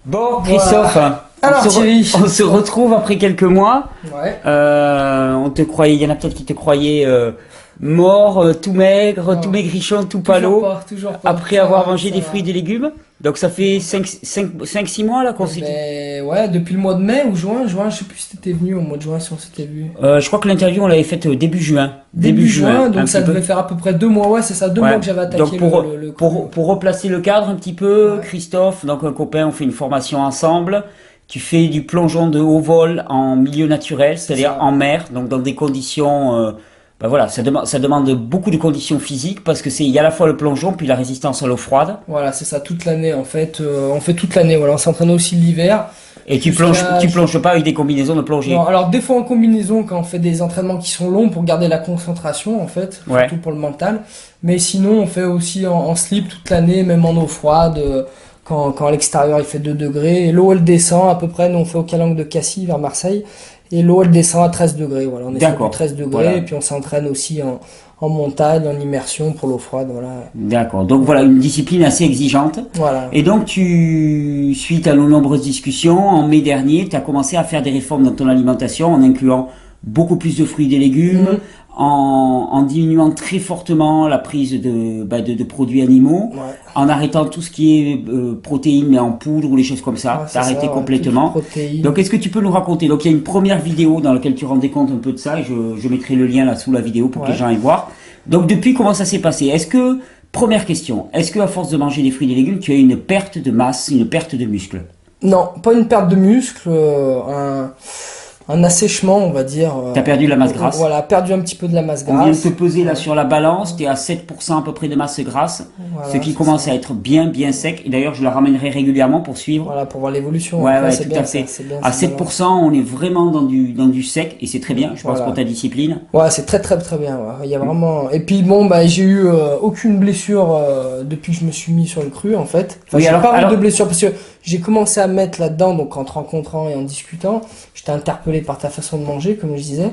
Bon, Christophe, Alors, Thierry, on se retrouve après quelques mois. ouais. On te croyait, il y en a peut-être qui te croyaient mort, tout maigre, Non. tout maigrichon, tout Toujours palo, pas, toujours pas. après Ça avoir va, mangé ça des va. fruits et des légumes. Donc ça fait 5-6 mois là qu'on s'est dit. Ben, ouais, depuis le mois de mai ou juin, je sais plus si t'étais venu au mois de juin, si on s'était vu. Je crois que l'interview on l'avait faite début juin. Début juin, un donc ça petit peu. devait faire à peu près 2 mois, ouais, c'est ça, 2 Ouais. mois que j'avais attaqué Donc pour, le pour replacer le cadre un petit peu, Ouais. Christophe, donc un copain, on fait une formation ensemble. Tu fais du plongeon de haut vol en milieu naturel, c'est-à-dire ça. en mer, donc dans des conditions, ben voilà, ça demande beaucoup de conditions physiques parce que il y a à la fois le plongeon puis la résistance à l'eau froide. Voilà, c'est ça, toute l'année en fait. On fait toute l'année, voilà, on s'entraîne aussi l'hiver. Et Jusqu'à- tu plonges pas avec des combinaisons de plongée. Non, alors des fois en combinaison quand on fait des entraînements qui sont longs pour garder la concentration en fait, Ouais. surtout pour le mental. Mais sinon on fait aussi en slip toute l'année, même en eau froide, quand à l'extérieur il fait 2 degrés. Et l'eau elle descend à peu près, nous on fait au calanque de Cassis vers Marseille. Et l'eau elle descend à 13 degrés, voilà, on est sur D'accord. du 13 degrés. Voilà. Et puis on s'entraîne aussi en montagne, en immersion pour l'eau froide, voilà. D'accord. Donc voilà, une discipline assez exigeante. Voilà. Et donc suite à nos nombreuses discussions, en mai dernier, tu as commencé à faire des réformes dans ton alimentation en incluant beaucoup plus de fruits et des légumes, Mhm. en diminuant très fortement la prise de produits animaux, Ouais. en arrêtant tout ce qui est protéines mais en poudre ou les choses comme ça. Ouais, T'as c'est arrêté ça, ouais, complètement. toutes les protéines. Donc est-ce que tu peux nous raconter? Donc il y a une première vidéo dans laquelle tu rendais compte un peu de ça, et je mettrai le lien là sous la vidéo pour que Ouais. les gens aillent voir. Donc depuis, comment ça s'est passé? Première question, est-ce que à force de manger des fruits et des légumes, tu as une perte de masse, une perte de muscle? Non, pas une perte de muscle, un assèchement, on va dire. T'as perdu la masse grasse? Voilà, perdu un petit peu de la masse On vient de grasse. te peser là sur la balance, tu es à 7% à peu près de masse grasse, Voilà, ce qui c'est commence ça. à être bien sec. Et d'ailleurs, je la ramènerai régulièrement pour suivre. Voilà, pour voir l'évolution. Ouais, Après, ouais, c'est tout bien à fait. ça, c'est bien, À c'est 7%, on est vraiment dans du sec, et c'est très bien, je pense, Voilà. pour ta discipline. Ouais, c'est très très très bien. Ouais. Il y a vraiment. Et puis bon, bah j'ai eu aucune blessure depuis que je me suis mis sur le cru en fait. Enfin, Oui, j'ai alors- pas eu alors- de blessure parce que j'ai commencé à mettre là-dedans, donc en te rencontrant et en discutant, j'étais interpellé par ta façon de manger, comme je disais.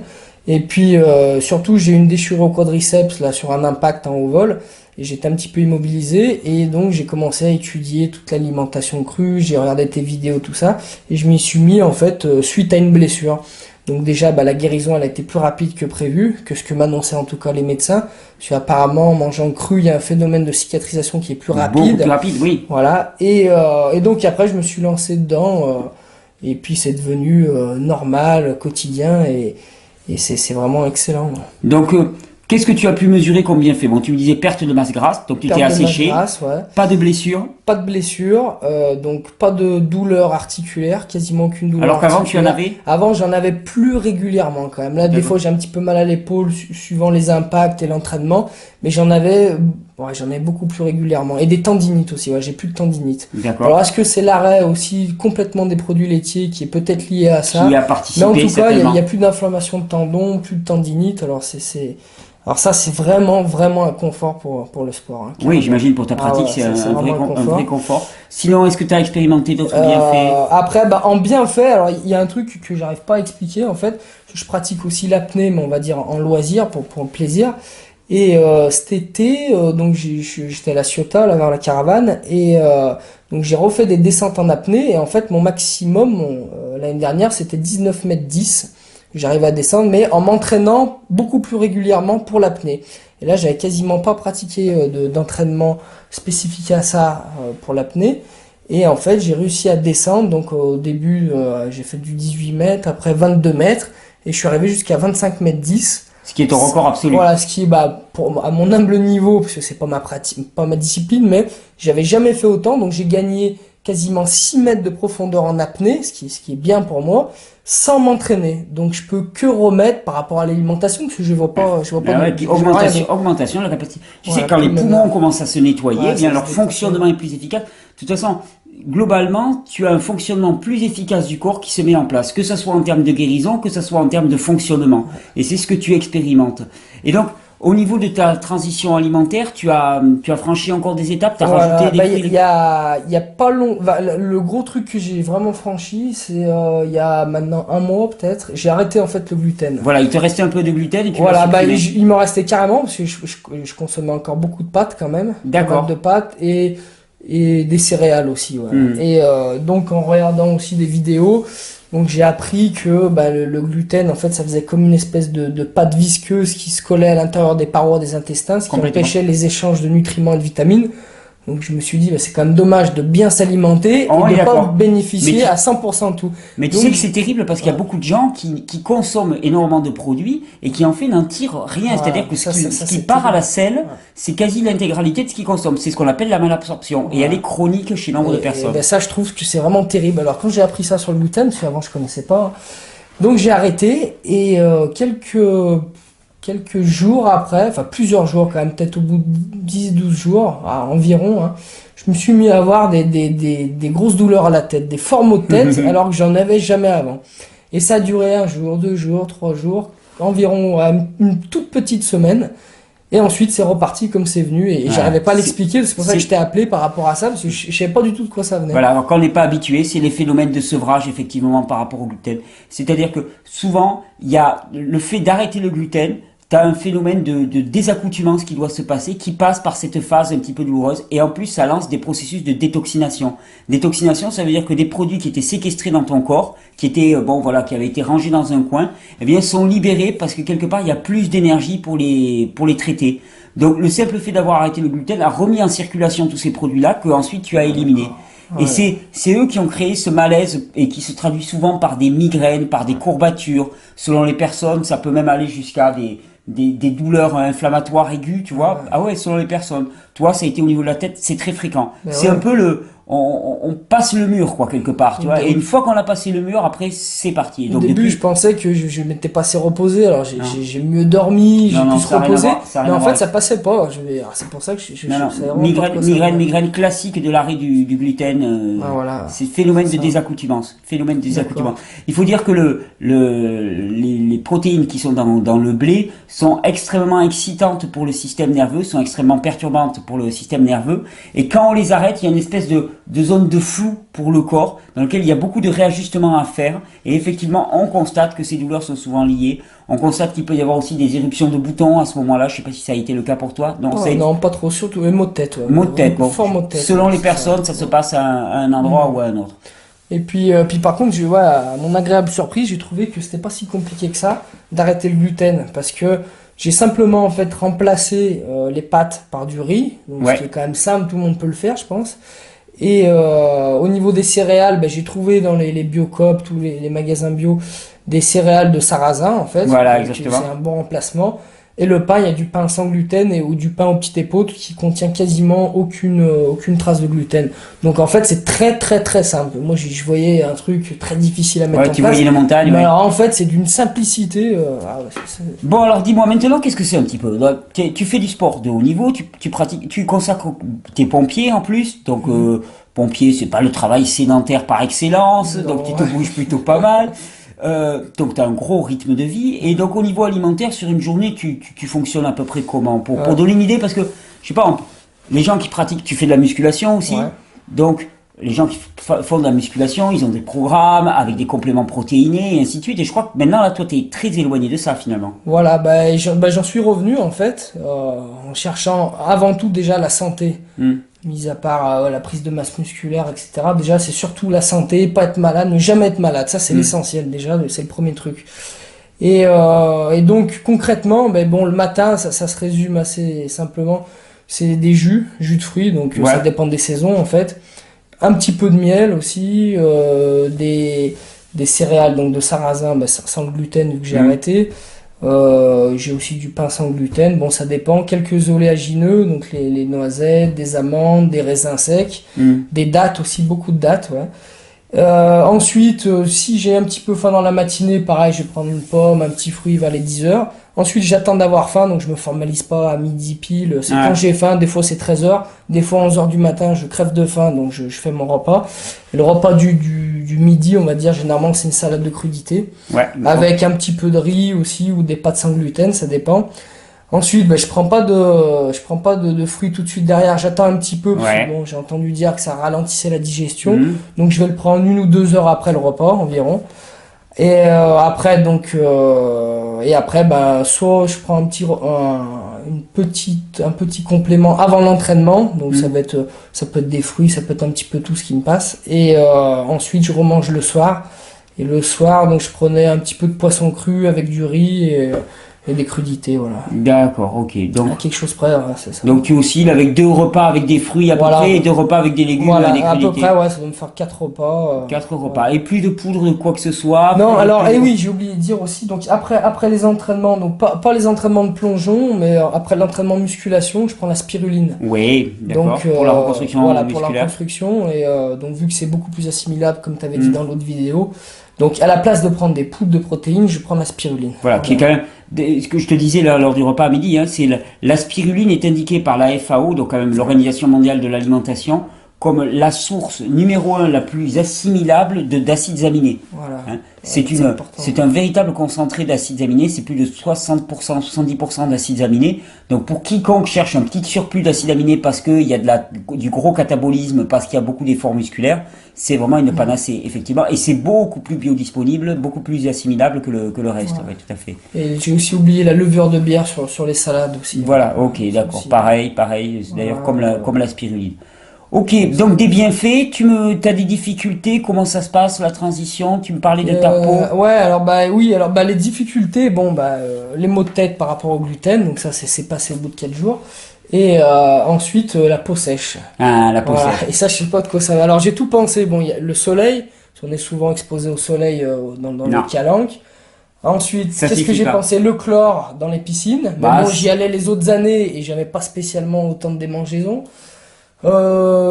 Et puis surtout, j'ai eu une déchirure au quadriceps là sur un impact en haut vol. Et j'étais un petit peu immobilisé et donc j'ai commencé à étudier toute l'alimentation crue, j'ai regardé tes vidéos, tout ça, et je m'y suis mis en fait suite à une blessure. Donc déjà, bah, la guérison, elle a été plus rapide que prévu, que ce que m'annonçaient en tout cas les médecins. Parce qu'apparemment, en mangeant cru, il y a un phénomène de cicatrisation qui est plus Beaucoup rapide. plus rapide, oui. Voilà. Et donc après, je me suis lancé dedans. Et puis c'est devenu normal, quotidien. Et c'est vraiment excellent. Donc, qu'est-ce que tu as pu mesurer comme bienfait? Bon, tu me disais perte de masse grasse, donc tu t'es Perte de masse asséché, grasse, ouais. pas de blessure, Pas de blessure, donc pas de douleur articulaire, quasiment aucune douleur alors qu'avant tu en articulaire. avais? Avant, j'en avais plus régulièrement quand même. Là, des D'accord. fois, j'ai un petit peu mal à l'épaule suivant les impacts et l'entraînement, mais j'en avais beaucoup plus régulièrement. Et des tendinites aussi, ouais, j'ai plus de tendinites. D'accord. Alors, est-ce que c'est l'arrêt aussi complètement des produits laitiers qui est peut-être lié à ça? Qui a Mais participé, en tout cas, il certainement. y a plus d'inflammation de tendons, plus de tendinites. Alors ça, c'est vraiment, vraiment un confort pour le sport. Hein, Oui, carrément. j'imagine pour ta Ah pratique, ouais, c'est c'est un vraiment vrai, un un confort. vrai confort. Sinon, est-ce que tu as expérimenté d'autres bienfaits? Après, bah, en bienfait, alors il y a un truc que j'arrive pas à expliquer en fait. Je pratique aussi l'apnée, mais on va dire en loisir pour le plaisir. Et cet été, donc j'étais à la Ciotat, là vers la caravane, et donc j'ai refait des descentes en apnée. Et en fait, mon maximum l'année dernière, c'était 19 mètres 10. J'arrive à descendre, mais en m'entraînant beaucoup plus régulièrement pour l'apnée. Et là, j'avais quasiment pas pratiqué d'entraînement spécifique à ça pour l'apnée. Et en fait, j'ai réussi à descendre. Donc au début, j'ai fait du 18 mètres, après 22 mètres, et je suis arrivé jusqu'à 25 mètres 10. Ce qui est ton record absolu. Voilà, ce qui est à mon humble niveau, parce que c'est pas pas ma discipline, mais j'avais jamais fait autant. Donc j'ai gagné quasiment 6 mètres de profondeur en apnée, ce qui est bien pour moi, sans m'entraîner. Donc je peux que remettre par rapport à l'alimentation, parce que je vois pas Ah ouais, puis je vois rien augmentation de la capacité. Tu Ouais, sais, quand les comme poumons maintenant. commencent à se nettoyer, Ouais, eh bien ça leur se fonctionnement est plus efficace. De toute façon, globalement, tu as un fonctionnement plus efficace du corps qui se met en place, que ce soit en termes de guérison, que ce soit en termes de fonctionnement. Et c'est ce que tu expérimentes. Et donc, au niveau de ta transition alimentaire, tu as franchi encore des étapes, tu as Voilà, rajouté des bah, fruits et il légumes. y a pas long, le gros truc que j'ai vraiment franchi, c'est il y a maintenant un mois peut-être, j'ai arrêté en fait le gluten. Voilà, il te restait un peu de gluten et tu Voilà, l'as bah, supprimé. il m'en restait carrément parce que je consommais encore beaucoup de pâtes quand même, pas D'accord. mal de pâtes et des céréales aussi. Voilà. Et donc en regardant aussi des vidéos, donc j'ai appris que le gluten, en fait, ça faisait comme une espèce de pâte visqueuse qui se collait à l'intérieur des parois des intestins, ce qui empêchait les échanges de nutriments et de vitamines. Donc je me suis dit, c'est quand même dommage de bien s'alimenter et de pas bénéficier à 100% de tout. Mais tu sais que c'est terrible parce qu'il y a beaucoup de gens qui consomment énormément de produits et qui en fait n'en tirent rien. C'est-à-dire que ce qui part à la selle, c'est quasi l'intégralité de ce qu'ils consomment. C'est ce qu'on appelle la malabsorption. Et elle est chronique chez nombre de personnes. Ça, je trouve que c'est vraiment terrible. Alors quand j'ai appris ça sur le gluten, parce qu'avant je connaissais pas, donc j'ai arrêté et quelques jours après, enfin plusieurs jours quand même, peut-être au bout de 10-12 jours environ, je me suis mis à avoir des grosses douleurs à la tête, des forts maux de tête, alors que j'en avais jamais avant. Et ça a duré 1 jour, 2 jours, 3 jours, environ une toute petite semaine. Et ensuite, c'est reparti comme c'est venu. Et j'arrivais pas à l'expliquer. C'est pour ça que je t'ai appelé par rapport à ça, parce que je savais pas du tout de quoi ça venait. Voilà, alors quand on n'est pas habitué, c'est les phénomènes de sevrage, effectivement, par rapport au gluten. C'est-à-dire que souvent, il y a le fait d'arrêter le gluten, tu as un phénomène de désaccoutumance qui doit se passer, qui passe par cette phase un petit peu douloureuse. Et en plus, ça lance des processus de détoxination. Détoxination, ça veut dire que des produits qui étaient séquestrés dans ton corps, qui étaient, qui avaient été rangés dans un coin, eh bien, sont libérés parce que quelque part, il y a plus d'énergie pour les traiter. Donc, le simple fait d'avoir arrêté le gluten a remis en circulation tous ces produits-là que ensuite tu as éliminés. Et c'est eux qui ont créé ce malaise et qui se traduit souvent par des migraines, par des courbatures. Selon les personnes, ça peut même aller jusqu'à des douleurs inflammatoires aiguës, tu vois. Ah ouais, selon les personnes. Toi, ça a été au niveau de la tête, c'est très fréquent. C'est un peu on passe le mur, quoi, quelque part, tu vois. Et une fois qu'on a passé le mur, après, c'est parti. Donc, au début, je pensais que je m'étais pas assez reposé. Alors, j'ai mieux dormi, j'ai pu se reposer. Mais en fait, ça passait pas. C'est pour ça que migraine classique de l'arrêt du gluten. C'est phénomène de désaccoutumance. Il faut dire que les protéines qui sont dans le blé sont extrêmement excitantes pour le système nerveux, sont extrêmement perturbantes pour le système nerveux. Et quand on les arrête, il y a une espèce de zone de flou pour le corps, dans lequel il y a beaucoup de réajustements à faire. Et effectivement, on constate que ces douleurs sont souvent liées. On constate qu'il peut y avoir aussi des éruptions de boutons à ce moment-là. Je sais pas si ça a été le cas pour toi. Non, pas trop, surtout les maux de tête. Maux de tête, selon les personnes, ça se passe à un endroit ou à un autre. Et puis par contre, à mon agréable surprise, j'ai trouvé que c'était pas si compliqué que ça d'arrêter le gluten, parce que j'ai simplement en fait remplacé les pâtes par du riz, donc ce qui est quand même simple, tout le monde peut le faire, je pense. Et au niveau des céréales, j'ai trouvé dans les Biocoop, tous les magasins bio, des céréales de sarrasin en fait. Voilà, exactement. C'est un bon remplacement. Et le pain, il y a du pain sans gluten ou du pain aux petites épautes qui contient quasiment aucune trace de gluten. Donc en fait, c'est très très très simple. Moi, je voyais un truc très difficile à mettre en place. Tu voyais la montagne. Mais alors en fait, c'est d'une simplicité. Bon, alors dis-moi maintenant, qu'est-ce que c'est un petit peu? Tu fais du sport de haut niveau, tu pratiques, tu consacres, t'es pompier en plus, donc pompier, c'est pas le travail sédentaire par excellence, donc tu te bouges plutôt pas mal. Donc tu as un gros rythme de vie, et donc au niveau alimentaire, sur une journée, tu fonctionnes à peu près comment pour donner une idée, parce que je sais pas, les gens qui pratiquent, tu fais de la musculation aussi, donc les gens qui font de la musculation, ils ont des programmes avec des compléments protéinés et ainsi de suite, et je crois que maintenant là, toi, tu es très éloigné de ça finalement. Voilà, j'en suis revenu en fait, en cherchant avant tout déjà la santé. Mis à part la prise de masse musculaire, etc. Déjà, c'est surtout la santé, pas être malade, ne jamais être malade. Ça, c'est l'essentiel déjà, c'est le premier truc. Et donc, concrètement, le matin, ça se résume assez simplement. C'est des jus de fruits, donc ça dépend des saisons en fait. Un petit peu de miel aussi, des céréales, donc de sarrasin, sans le gluten vu que j'ai arrêté. J'ai aussi du pain sans gluten, ça dépend, quelques oléagineux, donc les noisettes, des amandes, des raisins secs, des dattes aussi, beaucoup de dattes, ensuite, si j'ai un petit peu faim dans la matinée, pareil, je vais prendre une pomme, un petit fruit vers les 10h. Ensuite, j'attends d'avoir faim, donc je me formalise pas à midi pile. C'est quand j'ai faim, des fois c'est 13h, des fois 11h du matin, je crève de faim, donc je fais mon repas. Et le repas du midi, on va dire, généralement, c'est une salade de crudité. Avec un petit peu de riz aussi, ou des pâtes sans gluten, ça dépend. Ensuite, je prends pas de fruits tout de suite derrière, j'attends un petit peu, parce que j'ai entendu dire que ça ralentissait la digestion. Donc je vais le prendre 1 ou 2 heures après le repas, environ. Et après, soit je prends un petit complément avant l'entraînement. Donc ça peut être des fruits, ça peut être un petit peu tout ce qui me passe. Et ensuite, je remange le soir. Et le soir, donc je prenais un petit peu de poisson cru avec du riz et des crudités, voilà. D'accord, ok. Donc, À quelque chose près, ouais, c'est ça. donc tu oscilles avec 2 repas avec des fruits à peu Voilà. près et 2 repas avec des légumes Voilà, et des à peu crudités. près, ouais, ça doit me faire 4 repas. 4 repas. Et plus de poudre de quoi que ce soit. Non, plus- alors, plus- oui, j'ai oublié de dire aussi, donc après les entraînements, donc pas les entraînements de plongeon, mais après l'entraînement musculation, je prends la spiruline. Oui, d'accord. Donc, Pour la reconstruction voilà, pour la musculaire. reconstruction, et donc vu que c'est beaucoup plus assimilable, comme tu avais dit dans l'autre vidéo, donc à la place de prendre des poudres de protéines, je prends la spiruline. Voilà, qui est quand même, ce que je te disais là, lors du repas à midi, hein, c'est la spiruline est indiquée par la FAO, donc quand même l'Organisation mondiale de l'alimentation, comme la source numéro 1 la plus assimilable d'acides aminés. Voilà. Hein. important. C'est un véritable concentré d'acides aminés, c'est plus de 60%, 70% d'acides aminés. Donc pour quiconque cherche un petit surplus d'acides aminés parce qu'il y a du gros catabolisme, parce qu'il y a beaucoup d'efforts musculaires, c'est vraiment une panacée, effectivement. Et c'est beaucoup plus biodisponible, beaucoup plus assimilable que le reste. Ouais, tout à fait. Et j'ai aussi oublié la levure de bière sur les salades aussi. Voilà, ok, d'accord. Aussi. Pareil, d'ailleurs, comme la spiruline. Ok, donc des bienfaits, t'as des difficultés, comment ça se passe, la transition, tu me parlais de ta peau. Ouais, alors les difficultés, les maux de tête par rapport au gluten, donc ça c'est passé au bout de 4 jours. Et ensuite la peau sèche. Ah, la peau Voilà. sèche. Et ça je sais pas de quoi ça va. Alors j'ai tout pensé, bon, il y a le soleil, parce qu'on est souvent exposé au soleil dans Non. les calanques. Ensuite, Ça qu'est-ce que suffit j'ai pas. pensé? Le chlore dans les piscines. Mais Bah, bon, j'y allais les autres années et j'avais pas spécialement autant de démangeaisons.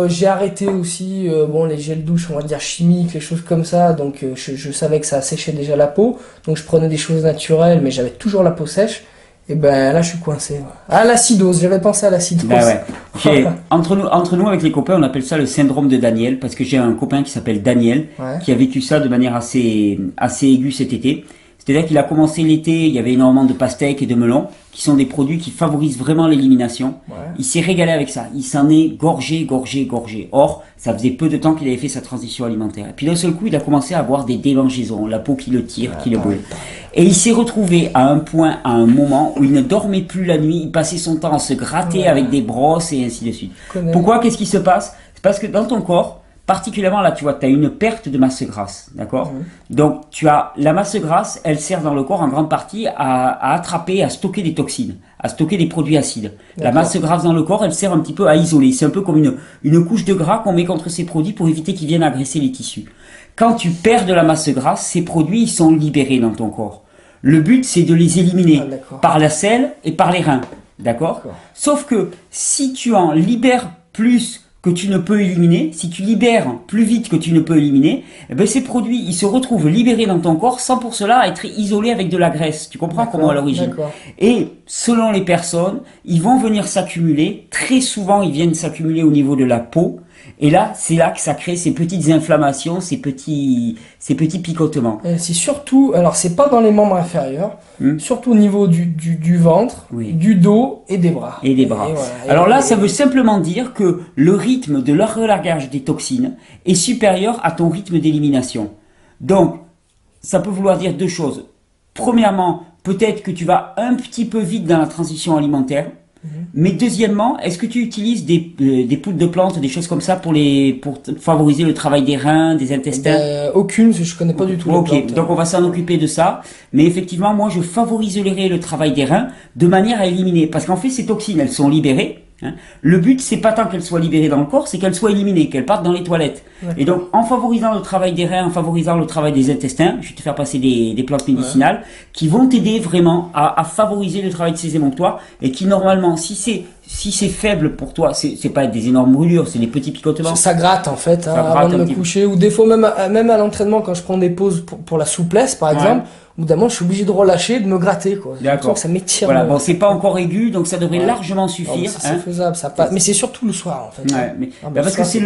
J'ai arrêté aussi les gels douche, on va dire chimiques, les choses comme ça. Donc je savais que ça asséchait déjà la peau. Donc je prenais des choses naturelles, mais j'avais toujours la peau sèche. Et ben là je suis coincé. Ouais. Ah, l'acidose, j'avais pensé à l'acidose. Bah ouais. Entre nous avec les copains, on appelle ça le syndrome de Daniel, parce que j'ai un copain qui s'appelle Daniel, Ouais. qui a vécu ça de manière assez aiguë cet été. C'est-à-dire qu'il a commencé l'été, il y avait énormément de pastèques et de melons, qui sont des produits qui favorisent vraiment l'élimination. Ouais. Il s'est régalé avec ça. Il s'en est gorgé. Or, ça faisait peu de temps qu'il avait fait sa transition alimentaire. Et puis d'un seul coup, il a commencé à avoir des démangeaisons, la peau qui le tire, qui le brûle. Et il s'est retrouvé à un moment où il ne dormait plus la nuit, il passait son temps à se gratter avec des brosses et ainsi de suite. Pourquoi? Qu'est-ce qui se passe? C'est parce que dans ton corps, particulièrement là, tu vois, tu as une perte de masse grasse, d'accord? Donc, tu as la masse grasse, elle sert dans le corps en grande partie à attraper, à stocker des toxines, à stocker des produits acides. La masse grasse dans le corps, elle sert un petit peu à isoler. C'est un peu comme une couche de gras qu'on met contre ces produits pour éviter qu'ils viennent agresser les tissus. Quand tu perds de la masse grasse, ces produits, ils sont libérés dans ton corps. Le but, c'est de les éliminer par la selle et par les reins, d'accord? Sauf que si tu en libères plus que tu ne peux éliminer, si tu libères plus vite que tu ne peux éliminer, eh ben ces produits, ils se retrouvent libérés dans ton corps sans pour cela être isolés avec de la graisse. Tu comprends comment à l'origine? Et selon les personnes, ils vont venir s'accumuler. Très souvent, ils viennent s'accumuler au niveau de la peau. Et là, c'est là que ça crée ces petites inflammations, ces petits picotements. C'est surtout, alors c'est pas dans les membres inférieurs, surtout au niveau du ventre, du dos et des bras. Et des bras. Alors là, ça veut simplement dire que le rythme de leur relâchage des toxines est supérieur à ton rythme d'élimination. Donc, ça peut vouloir dire deux choses. Premièrement, peut-être que tu vas un petit peu vite dans la transition alimentaire. Mais deuxièmement, est-ce que tu utilises des poudres de plantes, des choses comme ça pour favoriser le travail des reins, des intestins? Aucune, je connais pas du tout. Ok, donc on va s'en occuper de ça. Mais effectivement, moi je favoriserai le travail des reins de manière à éliminer. Parce qu'en fait, ces toxines, elles sont libérées. Hein. Le but, c'est pas tant qu'elles soient libérées dans le corps, c'est qu'elles soient éliminées, qu'elles partent dans les toilettes. Et donc, en favorisant le travail des reins, en favorisant le travail des intestins, je vais te faire passer des plantes médicinales qui vont t'aider vraiment à favoriser le travail de ces émonctoires et qui normalement, si c'est faible pour toi, c'est pas des énormes brûlures, c'est des petits picotements. Ça gratte en fait, avant de me coucher, ou des fois même à l'entraînement quand je prends des pauses pour la souplesse par exemple. Au bout d'un moment, je suis obligé de relâcher, de me gratter, quoi. D'accord. Ça m'étire. Voilà, bon, c'est pas encore aigu, donc ça devrait largement suffire. C'est faisable, ça passe. Mais c'est surtout le soir, en fait. Ouais, mais, parce que c'est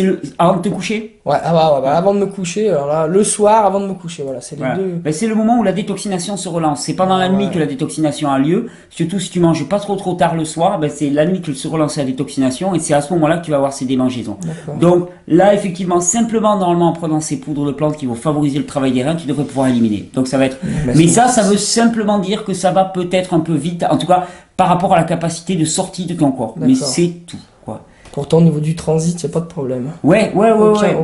le, avant de te coucher. Ouais, avant de me coucher, alors là, le soir, avant de me coucher, voilà, c'est les deux. Ben, c'est le moment où la détoxination se relance. C'est pendant la nuit que la détoxination a lieu. Surtout si tu manges pas trop tard le soir, ben, c'est la nuit que se relance la détoxination et c'est à ce moment-là que tu vas avoir ces démangeaisons. Donc, là, effectivement, simplement, normalement, en prenant ces poudres de plantes qui vont favoriser le travail des reins, tu devrais pouvoir éliminer. Donc, ça va être, mais ça veut simplement dire que ça va peut-être un peu vite. En tout cas, par rapport à la capacité de sortie de ton corps. Mais D'accord. c'est tout, quoi. Pourtant, au niveau du transit, il n'y a pas de problème. Ouais.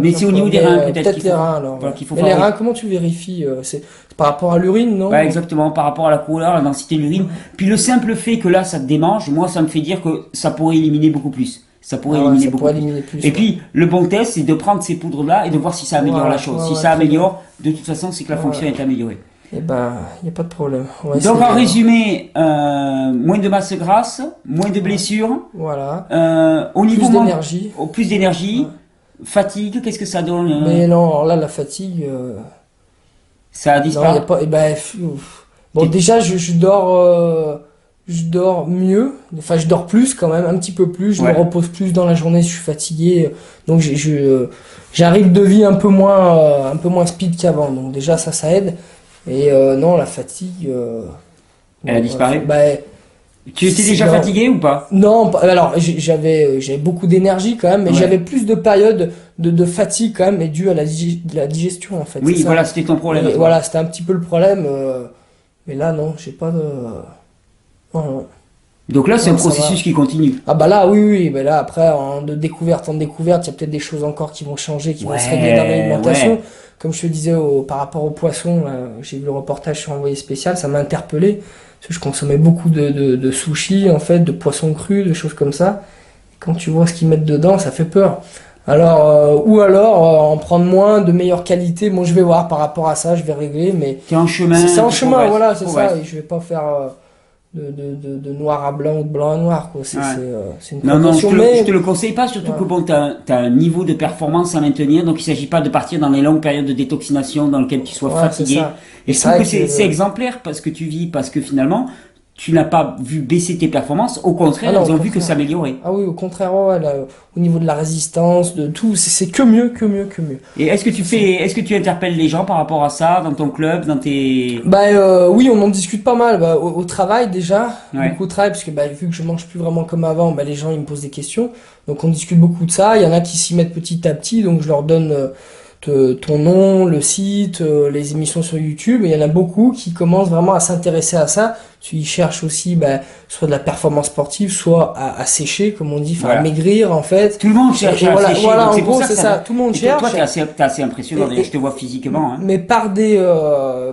Mais c'est au niveau des reins, peut-être Peut-être qu'il les faut, reins, alors. voilà, qu'il faut Mais les faire. reins, comment tu vérifies? C'est par rapport à l'urine, non? Ouais, exactement, par rapport à la couleur, la densité de l'urine. Puis le simple fait que là, ça te démange, moi, ça me fait dire que ça pourrait éliminer beaucoup plus. Ça pourrait Ah ouais, éliminer ça beaucoup pourrait plus. éliminer plus. Et puis, le bon test, c'est de prendre ces poudres-là et de voir si ça améliore Voilà, la chose. ouais, Si ouais, ça très améliore, de toute façon, c'est que la Ouais. fonction est améliorée. Eh ben, il n'y a pas de problème. Ouais, Donc, c'est- en résumé, moins de masse grasse, moins de blessures, Voilà. au niveau Plus d'énergie. plus d'énergie, fatigue, qu'est-ce que ça donne Mais non, alors là, la fatigue. Ça a Non, disparu. y a pas. Eh ben, ouf. Bon, T'es- déjà, je dors mieux. Enfin, je dors plus quand même, un petit peu plus. Je Ouais. me repose plus dans la journée. Je suis fatigué. Donc, j'arrive de vie un peu moins speed qu'avant. Donc, déjà, ça aide. Et non, la fatigue. Elle a disparu Bah, Tu étais déjà non. fatigué ou pas? non, alors j'avais beaucoup d'énergie quand même, mais Ouais. j'avais plus de périodes de fatigue quand même, et dû à la digestion en fait. Oui, c'est ça. voilà, c'était ton problème. Et à toi. voilà, c'était un petit peu le problème. Mais là, non, j'ai pas de. Non, non. Donc là, c'est Non, un ça processus va. qui continue. Ah bah là, oui, mais là, après, de découverte en découverte, il y a peut-être des choses encore qui vont changer, qui vont se régler dans l'alimentation. Ouais. Comme je te disais par rapport aux poissons, là, j'ai vu le reportage sur Envoyé spécial, ça m'a interpellé. Parce que je consommais beaucoup de sushis, en fait, de poissons crus, de choses comme ça. Et quand tu vois ce qu'ils mettent dedans, ça fait peur. Alors, ou alors, en prendre moins, de meilleure qualité. Bon, je vais voir par rapport à ça, je vais régler, mais T'es en chemin. c'est en tu chemin, progresses, voilà, c'est tu ça. progresses. Et je vais pas faire de noir à blanc ou de blanc à noir, quoi. C'est Ouais. c'est une Non, je progression, te, mais je te le conseille pas, surtout Ouais. que bon, t'as un niveau de performance à maintenir, donc il s'agit pas de partir dans les longues périodes de détoxination dans lesquelles tu sois Ouais, c'est fatigué. ça. Et je C'est trouve vrai que que c'est exemplaire parce que tu vis, parce que finalement, tu n'as pas vu baisser tes performances, au contraire, Ah non, elles au ont vu que contraire. s'améliorer. Ah oui, au contraire, ouais, là, au niveau de la résistance, de tout, c'est que mieux, que mieux, que mieux. Et est-ce que tu interpelles les gens par rapport à ça, dans ton club, dans tes... Bah oui, on en discute pas mal. Bah, au travail déjà, Ouais. beaucoup au travail, parce que bah, vu que je mange plus vraiment comme avant, bah, les gens ils me posent des questions. Donc on discute beaucoup de ça. Il y en a qui s'y mettent petit à petit, donc je leur donne ton nom, le site, les émissions sur YouTube. Et il y en a beaucoup qui commencent vraiment à s'intéresser à ça. Ils cherchent aussi bah, soit de la performance sportive, soit à sécher, comme on dit, enfin Voilà. à maigrir en fait. Tout le monde cherche Et à voilà, sécher, voilà, donc en c'est pour gros ça que c'est ça. Tout le monde Et toi, cherche. t'es assez impressionnant, d'ailleurs, Et- je te vois physiquement, hein. Mais par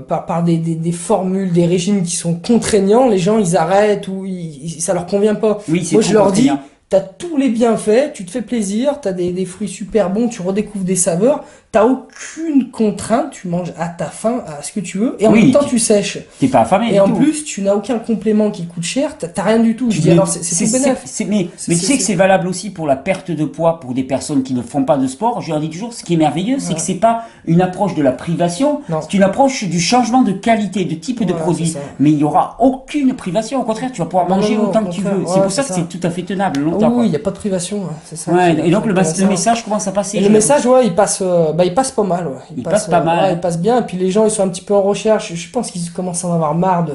par des formules, des régimes qui sont contraignants, les gens ils arrêtent ou ça leur convient pas. Oui, c'est Moi trop je leur dis, contraignant. t'as tous les bienfaits, tu te fais plaisir, t'as des fruits super bons, tu redécouvres des saveurs, t'as aucune contrainte, tu manges à ta faim, à ce que tu veux, et en Oui, même temps tu sèches. T'es pas affamé Et du en tout. plus, tu n'as aucun complément qui coûte cher, t'as rien du tout. Je dis Mais alors c'est tout bénef. mais tu sais que c'est valable aussi pour la perte de poids pour des personnes qui ne font pas de sport. Je leur dis toujours, ce qui est merveilleux, c'est Ouais. que c'est pas une approche de la privation, Non. c'est une approche du changement de qualité, de type de Voilà, produit. c'est ça. Mais il y aura aucune privation. Au contraire, tu vas pouvoir Non, manger non, non, autant au que tu contraire. veux. C'est Ouais, pour ça c'est que ça. c'est tout à fait tenable Ah longtemps. oui, il quoi. n'y a pas de privation, hein, c'est ça. Ouais, c'est- et donc c'est le intéressant. message commence à passer. Et je le le message, ouais, il passe pas mal. Ouais. Il passe pas mal. Ouais, il passe bien. Et puis les gens, ils sont un petit peu en recherche. Je pense qu'ils commencent à en avoir marre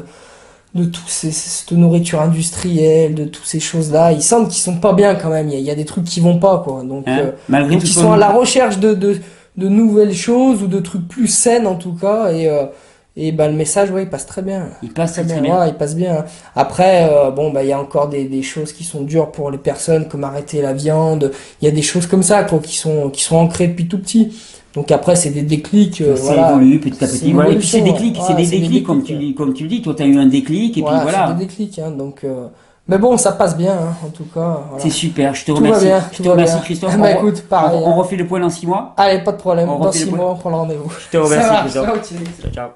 de toute cette nourriture industrielle, de toutes ces choses-là. Ils sentent qu'ils sont pas bien quand même. Il y a des trucs qui vont pas, quoi. Donc, Hein, malgré donc tout ils ton- sont à la recherche de nouvelles choses ou de trucs plus saines en tout cas. Et bah, le message, ouais, il passe très bien. Il passe Très très bien, bien. ouais, il passe bien. Après, bon, bah, il y a encore des choses qui sont dures pour les personnes, comme arrêter la viande. Il y a des choses comme ça, quoi, qui sont ancrées depuis tout petit. Donc après, c'est des déclics, Ça voilà. évolue petit à C'est petit. une Voilà. Et puis c'est des évolution, clics, ouais. c'est Ouais, des déclics, comme déclics, comme tu le dis. Toi, tu as eu un déclic, et puis voilà. C'est des déclics, hein, donc. Mais bon, ça passe bien, hein, en tout cas. Voilà. C'est super, je te Tout va remercie. bien, Je tout te va remercie, bien. Christophe. Bah, écoute, pareil, on hein. refait le point dans 6 mois. Allez, pas de problème. On Dans refait le 6 point. mois, on prend le rendez-vous. Je te remercie, Ça va, Christophe. ciao, Thierry. Ciao.